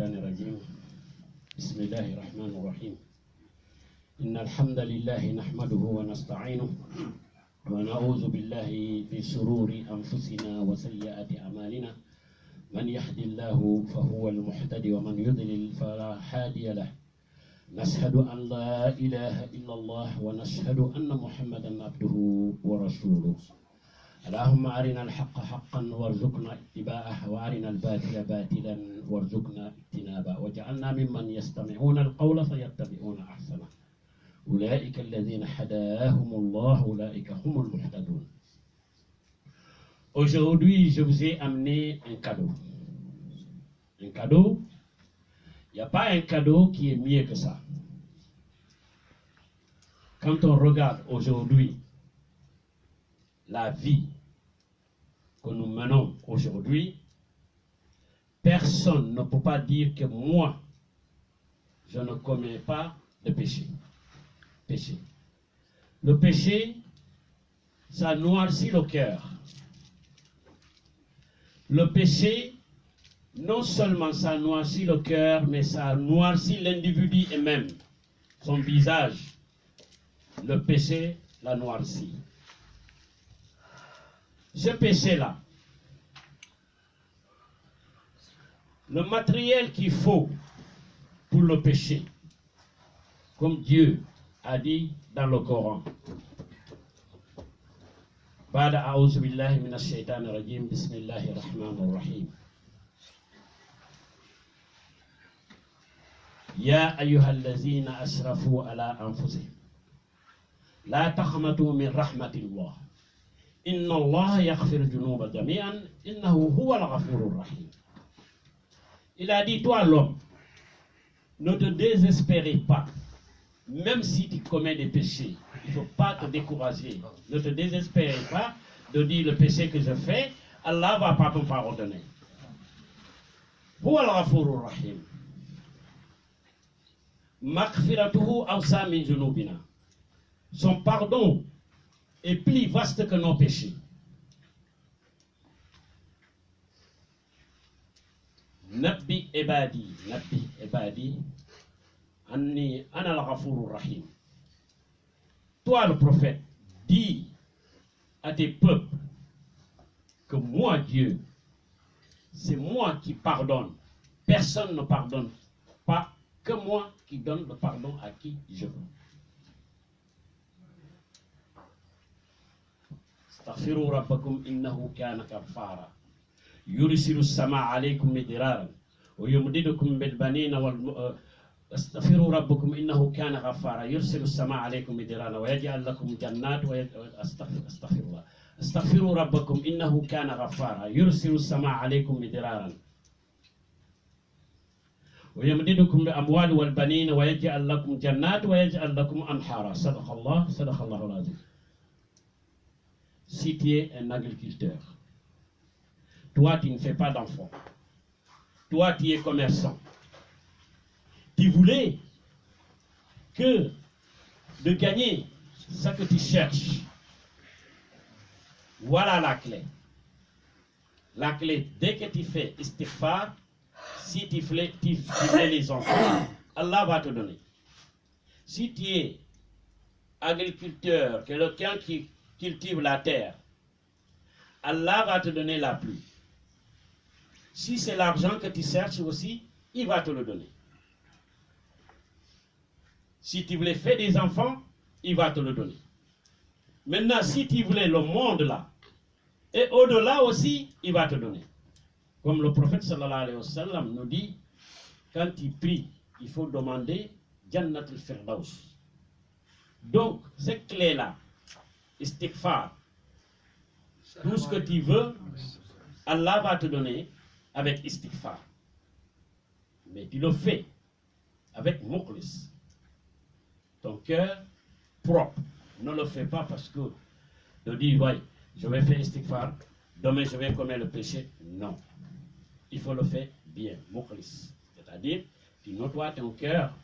الشيطان الرجيم بسم الله الرحمن الرحيم إن الحمد لله نحمده ونستعينه ونعوذ بالله من شرور أنفسنا وسيئات أعمالنا من يهد الله فهو المهتدي ومن يضلل فلا هادي له نشهد أن لا إله إلا الله ونشهد أن محمدا عبده ورسوله اللهم أرنا الحق حقا وارزقنا اتباعه وأرنا الباطل باطلا وارزقنا اجتنابه واجعلنا ممن يستمعون القول فيتبعون أحسنه أولئك الذين هداهم الله أولئك هم المهتدون. Aujourd'hui, je vous ai amené un cadeau. Un cadeau, il n'y a pas un cadeau qui est mieux que ça. Quand on regarde aujourd'hui la vie que nous menons aujourd'hui, personne ne peut pas dire que moi, je ne commets pas de péché. Le péché, ça noircit le cœur. Le péché, non seulement ça noircit le cœur, mais ça noircit l'individu et même son visage. Le péché la noircit. Ce péché-là, le matériel qu'il faut pour le péché, comme Dieu a dit dans le Coran. بعد أعوذ بالله من الشيطان الرجيم بسم الله الرحمن الرحيم يا أيها الذين أسرفوا على أنفسهم لا تقنطوا من رحمة الله إن الله يغفر الذنوب جميعا إنه هو الغفور الرحيم. Il a dit, toi l'homme, ne te désespérez pas, même si tu commets des péchés, il ne faut pas te décourager. Ne te désespérez pas de dire le péché que je fais, Allah va pas te pardonner. Huwa al-Ghafurur Rahim. Maghfiratuhu awsa min junubina. Son pardon est plus vaste que nos péchés. Nabbi ibadi, anni ana al-Ghafurur Rahim. Toi le prophète, dis à tes peuples que moi Dieu, c'est moi qui pardonne. Personne ne pardonne, pas que moi qui donne le pardon à qui je veux. استغفروا ربكم إنه كان غفارا يرسل السماء عليكم مدرارا ويمددكم بالبنين استغفروا ربكم إنه كان غفارا يرسل السماء عليكم مدرارا ويجعل لكم جنات استغفر الله استغفروا ربكم إنه كان غفارا يرسل السماء عليكم مدرارا ويمددكم بأموال والبنين ويجعل لكم جنات ويجعل لكم أنهارا صدق الله العظيم. Si tu es un agriculteur, toi tu ne fais pas d'enfants, toi tu es commerçant, tu voulais que de gagner ce que tu cherches, voilà la clé. La clé, dès que tu fais istighfar, si tu fais les enfants, Allah va te donner. Si tu es agriculteur, quelqu'un qui cultive la terre, Allah va te donner la pluie. Si c'est l'argent que tu cherches aussi, il va te le donner. Si tu voulais faire des enfants, il va te le donner. Maintenant, si tu voulais le monde là, et au-delà aussi, il va te donner. Comme le prophète sallallahu alayhi wa sallam nous dit, quand il prie, il faut demander Jannat al-Firdaus. Donc, cette clé-là, istighfar, tout ce que tu veux, Allah va te donner avec istighfar. Mais tu le fais avec mukhlis. Ton cœur propre. Ne le fais pas parce que de dire, ouais, je vais faire istighfar, demain je vais commettre le péché. Non. Il faut le faire bien, mukhlis. C'est-à-dire, tu nettoies ton cœur,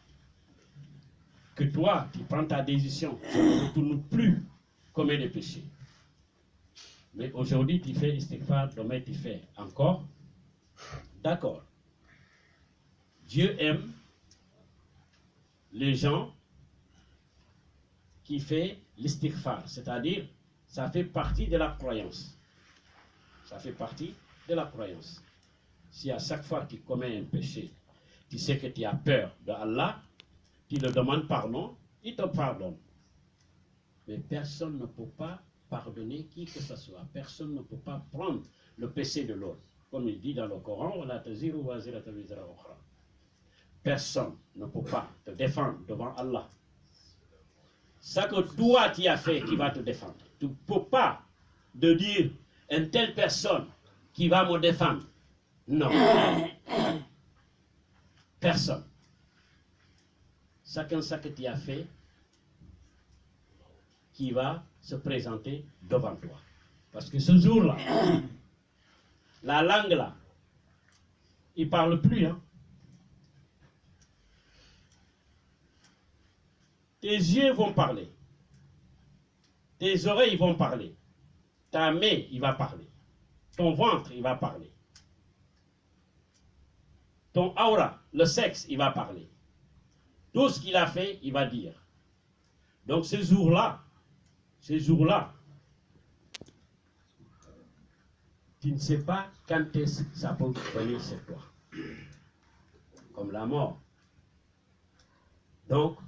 que toi, tu prends ta décision, tu ne retournes plus commettre des péchés. Mais aujourd'hui, tu fais istighfar, demain tu fais encore. D'accord. Dieu aime les gens qui font l'istighfar, c'est-à-dire ça fait partie de la croyance. Ça fait partie de la croyance. Si à chaque fois que tu commets un péché, tu sais que tu as peur de Allah, tu le demandes pardon, il te pardonne. Mais personne ne peut pas pardonner qui que ce soit. Personne ne peut pas prendre le péché de l'autre. Comme il dit dans le Coran, personne ne peut pas te défendre devant Allah. Ça que toi tu as fait qui va te défendre. Tu ne peux pas de dire une telle personne qui va me défendre. Non. Personne. Chacun ce que tu as fait qui va se présenter devant toi. Parce que ce jour-là, la langue là, il ne parle plus. Hein. Tes yeux vont parler. Tes oreilles vont parler. Ta main, il va parler. Ton ventre, il va parler. Ton aura, le sexe, il va parler. Tout ce qu'il a fait, il va dire. Donc ces jours-là, tu ne sais pas quand ça peut venir sur toi. Comme la mort. Donc,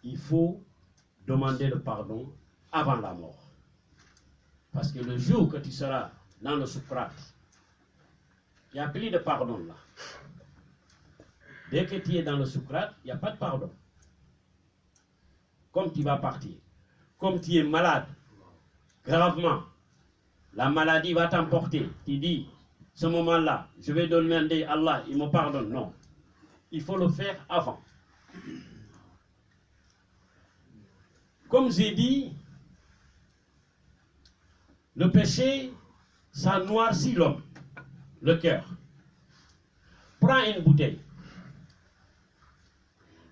il faut demander le pardon avant la mort. Parce que le jour que tu seras dans le soukrat, il n'y a plus de pardon là. Dès que tu es dans le soukrat, il n'y a pas de pardon. Comme tu vas partir, comme tu es malade, gravement, la maladie va t'emporter. Tu dis, ce moment-là, je vais demander à Allah, il me pardonne. Non. Il faut le faire avant. Comme j'ai dit, le péché, ça noircit l'homme, le cœur. Prends une bouteille.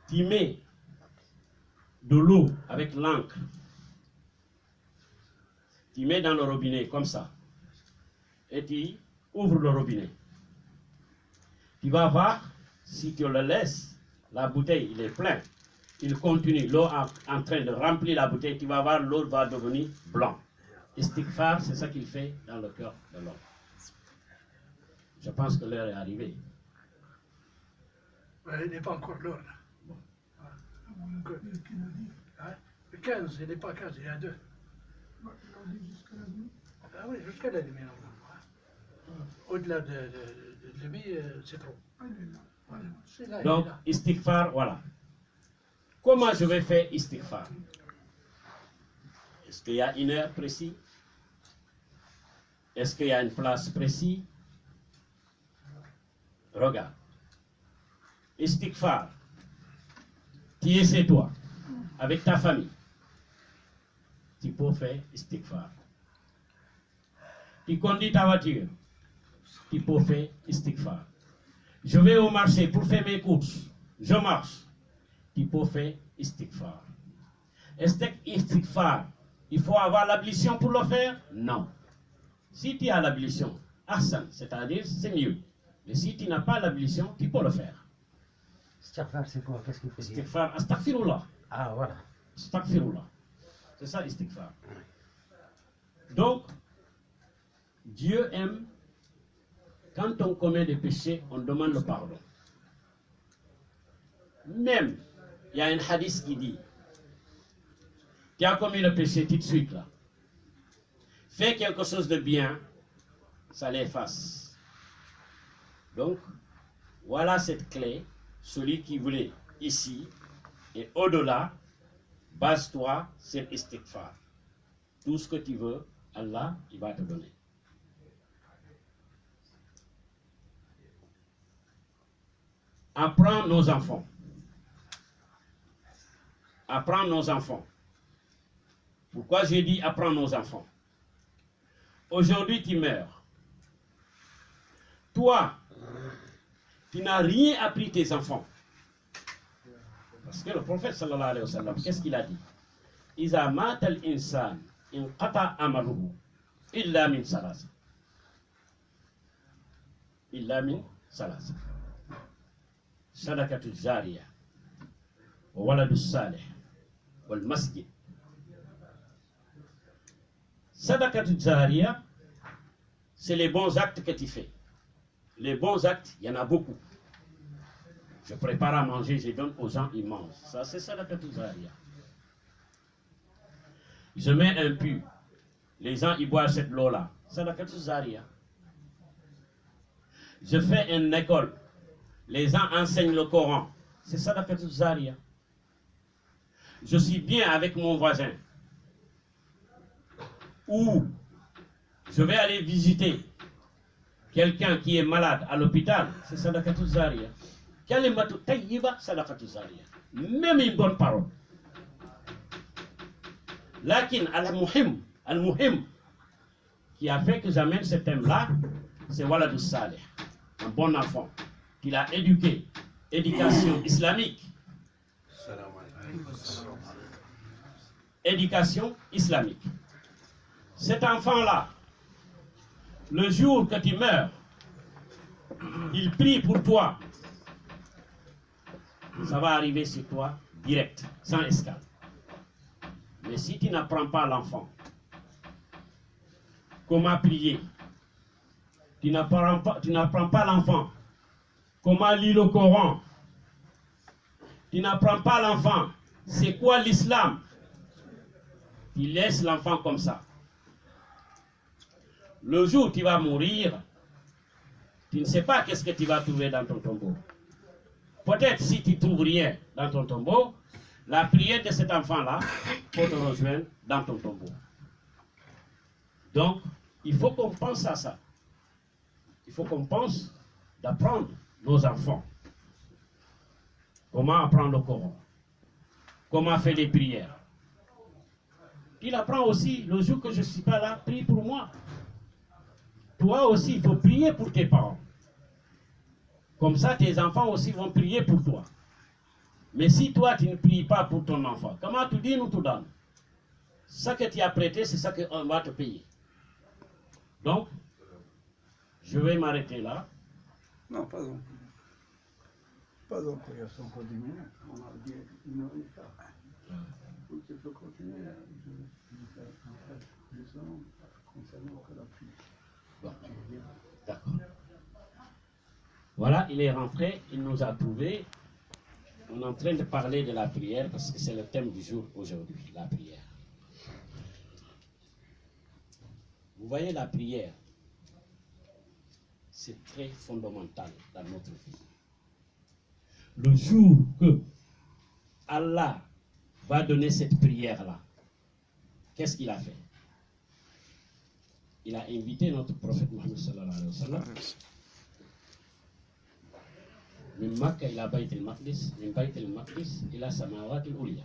Tu mets de l'eau avec l'encre. Tu mets dans le robinet comme ça. Et tu ouvres le robinet. Tu vas voir, si tu le laisses, la bouteille, il est plein. Il continue, l'eau en train de remplir la bouteille, tu vas voir, l'eau va devenir blanc. Istighfar, c'est ça qu'il fait dans le cœur de l'homme. Je pense que l'heure est arrivée. Il n'est pas encore l'heure. Le 15, il n'est pas 15, il y a 2. Ah oui, jusqu'à la demi. Au-delà de demi, c'est trop. Là, donc, istighfar, voilà. Comment je vais faire istighfar? Est-ce qu'il y a une heure précise? Est-ce qu'il y a une place précise? Regarde. Istighfar. Tu es chez toi, avec ta famille. Tu peux faire istighfar. Tu conduis ta voiture. Tu peux faire istighfar. Je vais au marché pour faire mes courses. Je marche. Tu peux faire istighfar. Est-ce que istighfar, il faut avoir l'ablution pour le faire? Non. Si tu as l'ablution, Hassan, c'est-à-dire c'est mieux. Mais si tu n'as pas l'ablution, tu peux le faire. Istighfar, c'est quoi? Qu'est-ce qu'il faut dire? Istighfar, astaghfirullah. Ah, voilà. Astaghfirullah. C'est ça istighfar. Donc, Dieu aime, quand on commet des péchés, on demande le pardon. Même, il y a un hadith qui dit, tu as commis le péché tout de suite là. Fais quelque chose de bien, ça l'efface. Donc, voilà cette clé. Celui qui voulait ici et au-delà, base-toi sur istighfar. Tout ce que tu veux, Allah, il va te donner. Apprends nos enfants. Apprends nos enfants. Pourquoi j'ai dit apprends nos enfants? Aujourd'hui, tu meurs. Toi, tu n'as rien appris tes enfants. Parce que le prophète sallallahu alayhi wa sallam, qu'est-ce qu'il a dit? Iza mata al-insan inqata amaluhu illa min salasa. Illa min salasa. sadaqatu zariya, wa waladu salih, wal masjid. Sadaqatu zariya, c'est les bons actes que tu fais. Les bons actes, il y en a beaucoup. Je prépare à manger, je donne aux gens, ils mangent. Ça, c'est sadaqatu zariya. Je mets un puits. Les gens, ils boivent cette eau-là. Sadaqatu zariya. Je fais une école. Les gens enseignent le Coran. C'est sadaqatu zariya. Je suis bien avec mon voisin. Ou je vais aller visiter quelqu'un qui est malade à l'hôpital. C'est sadaqatu zariya. Kalimatu tayyiba, sadaqatu zariya. Même une bonne parole. Lakin al-muhim, qui a fait que j'amène ce thème-là, c'est Waladou Salih, un bon enfant, qu'il a éduqué, éducation islamique. Éducation islamique. Cet enfant-là, le jour que tu meurs, il prie pour toi. Ça va arriver sur toi direct, sans escale. Mais si tu n'apprends pas l'enfant comment prier, tu n'apprends pas l'enfant comment lire le Coran, tu n'apprends pas l'enfant c'est quoi l'islam, tu laisses l'enfant comme ça. Le jour où tu vas mourir, tu ne sais pas qu'est-ce que tu vas trouver dans ton tombeau. Peut-être si tu ne trouves rien dans ton tombeau, la prière de cet enfant-là peut te rejoindre dans ton tombeau. Donc, il faut qu'on pense à ça. Il faut qu'on pense d'apprendre nos enfants. Comment apprendre le Coran. Comment faire les prières. Il apprend aussi, le jour que je ne suis pas là, prie pour moi. Toi aussi, il faut prier pour tes parents. Comme ça, tes enfants aussi vont prier pour toi. Mais si toi, tu ne pries pas pour ton enfant, comment tu dis, nous te donne? Ce que tu as prêté, c'est ça qu'on va te payer. Donc, je vais m'arrêter là. Non, pas encore. Pas encore, il y a 5 minutes. On a dit 1h15. Donc, il faut continuer. Je vais faire plus concernant que la pluie. Bon. D'accord. Voilà, il est rentré, il nous a trouvé. On est en train de parler de la prière parce que c'est le thème du jour aujourd'hui, la prière. Vous voyez, la prière, c'est très fondamental dans notre vie. Le jour que Allah va donner cette prière-là, qu'est-ce qu'il a fait? Il a invité notre prophète Mohammed sallallahu alayhi wa sallam. Min Makka ila Bayt al-Maqdis, min Bayt al-Maqdis ila Samawat al-Uliya.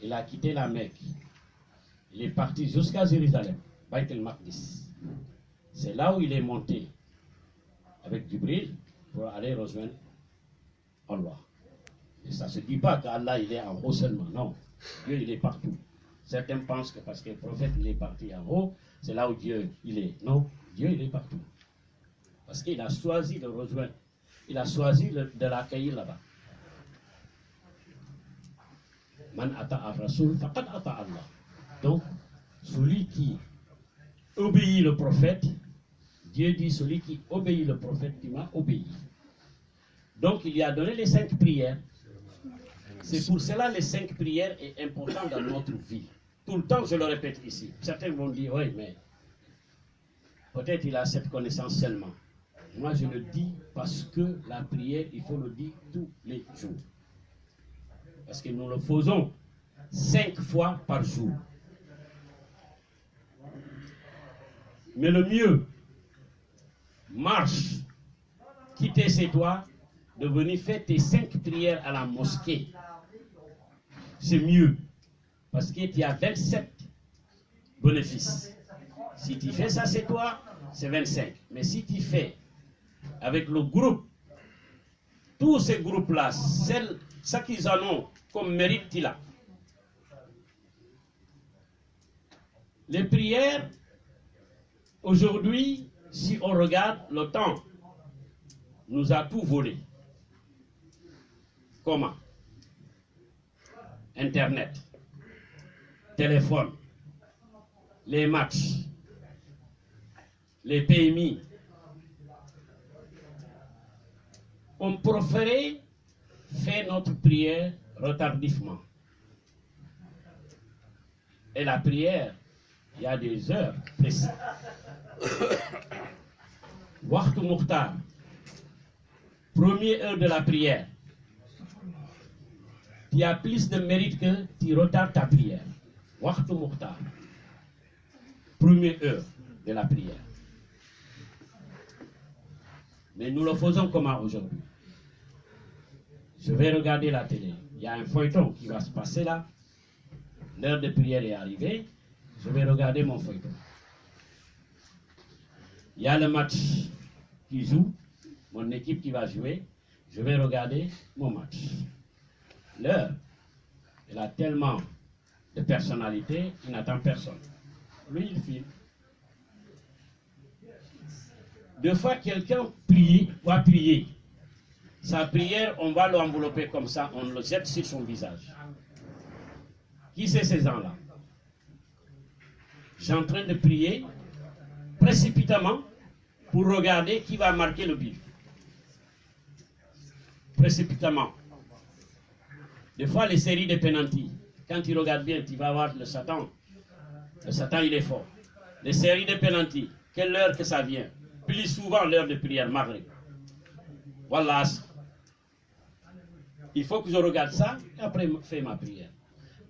Il a quitté la Mecque. Il est parti jusqu'à Jérusalem, Bayt al-Maqdis. C'est là où il est monté avec Jibril pour aller rejoindre Allah. Et ça ne se dit pas qu'Allah il est en haut seulement, non. Dieu il est partout. Certains pensent que parce que le prophète il est parti en haut, c'est là où Dieu il est. Non, Dieu il est partout. Parce qu'il a choisi de rejoindre. Il a choisi de l'accueillir là-bas. Man ata ar-rasul faqad ata Allah. Donc, celui qui obéit le prophète, Dieu dit celui qui obéit le prophète, tu m'as obéi. Donc, il lui a donné les 5 prières. C'est pour cela les 5 prières est important dans notre vie. Tout le temps, je le répète ici. Certains vont dire, oui, mais peut-être il a cette connaissance seulement. Moi, je le dis parce que la prière, il faut le dire tous les jours. Parce que nous le faisons 5 fois par jour. Mais le mieux, marche, quitter ses toits, de venir faire tes 5 prières à la mosquée. C'est mieux. Parce que tu as 27 bénéfices. Si tu fais ça, c'est toi, c'est 25. Mais si tu fais avec le groupe, tous ces groupes-là, ce qu'ils en ont comme mérite, tu l'as. Les prières, aujourd'hui, si on regarde le temps, nous a tout volé. Comment? Internet, téléphone, les matchs, les PMI. On préférait faire notre prière retardivement. Et la prière, il y a des heures précises. Waqtu Mukhtar, première heure de la prière. Tu as plus de mérite que tu retardes ta prière. Waqtu Mukhtar, première heure de la prière. Mais nous le faisons comment aujourd'hui? Je vais regarder la télé. Il y a un feuilleton qui va se passer là. L'heure de prière est arrivée. Je vais regarder mon feuilleton. Il y a le match qui joue, mon équipe qui va jouer. Je vais regarder mon match. L'heure, elle a tellement de personnalité, il n'attend personne. Lui, il filme. Deux fois, quelqu'un va prier. Sa prière, on va l'envelopper comme ça, on le jette sur son visage. Qui c'est ces gens-là? J'ai en train de prier précipitamment pour regarder qui va marquer le but. Précipitamment. Des fois, les séries de penalty, quand tu regardes bien, tu vas voir le Satan. Le Satan, il est fort. Les séries de penalty, quelle heure que ça vient? Plus souvent, l'heure de prière, Maghrib. Voilà. Il faut que je regarde ça et après faire ma prière.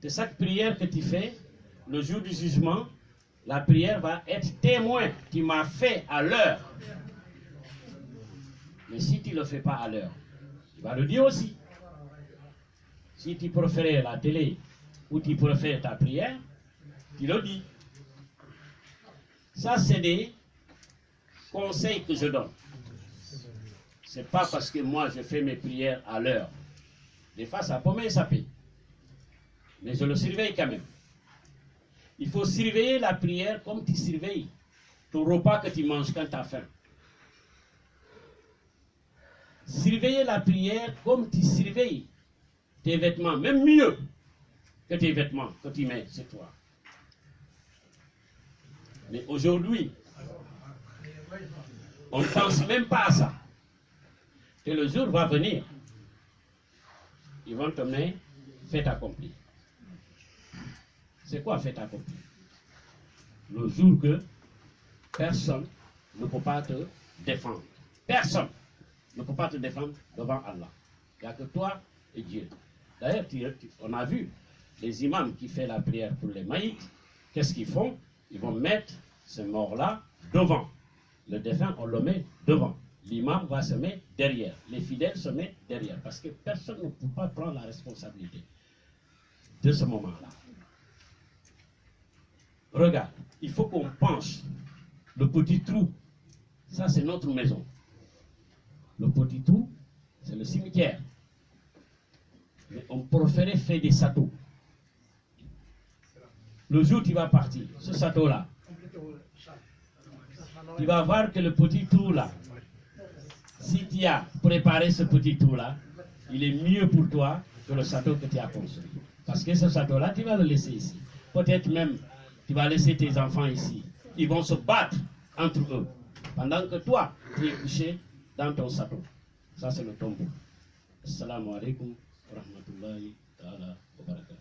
De chaque prière que tu fais, le jour du jugement, la prière va être témoin. Tu m'as fait à l'heure. Mais si tu ne le fais pas à l'heure, tu vas le dire aussi. Si tu préfères la télé ou tu préfères ta prière, tu le dis. Ça, c'est des conseils que je donne. Ce n'est pas parce que moi, je fais mes prières à l'heure. Des fois, ça peut m'échapper. Mais je le surveille quand même. Il faut surveiller la prière comme tu surveilles ton repas que tu manges quand tu as faim. Surveiller la prière comme tu surveilles tes vêtements, même mieux que tes vêtements que tu mets chez toi. Mais aujourd'hui, on ne pense même pas à ça. Et le jour va venir, ils vont te mettre fait accompli. C'est quoi fait accompli? Le jour que personne ne peut pas te défendre. Personne ne peut pas te défendre devant Allah. Il n'y a que toi et Dieu. D'ailleurs, on a vu les imams qui font la prière pour les maïts. Qu'est-ce qu'ils font? Ils vont mettre ce mort-là devant. Le défunt, on le met devant. L'imam va se mettre derrière. Les fidèles se mettent derrière. Parce que personne ne peut pas prendre la responsabilité de ce moment-là. Regarde, il faut qu'on penche. Le petit trou, ça c'est notre maison. Le petit trou, c'est le cimetière. Mais on préférait faire des châteaux. Le jour où tu vas partir, ce château-là, tu vas voir que le petit trou là, si tu as préparé ce petit trou là, il est mieux pour toi que le château que tu as construit. Parce que ce château-là, tu vas le laisser ici. Peut-être même, tu vas laisser tes enfants ici. Ils vont se battre entre eux. Pendant que toi, tu es couché dans ton château. Ça, c'est le tombeau. Assalamu alaikum wa rahmatullahi wa barakatuh.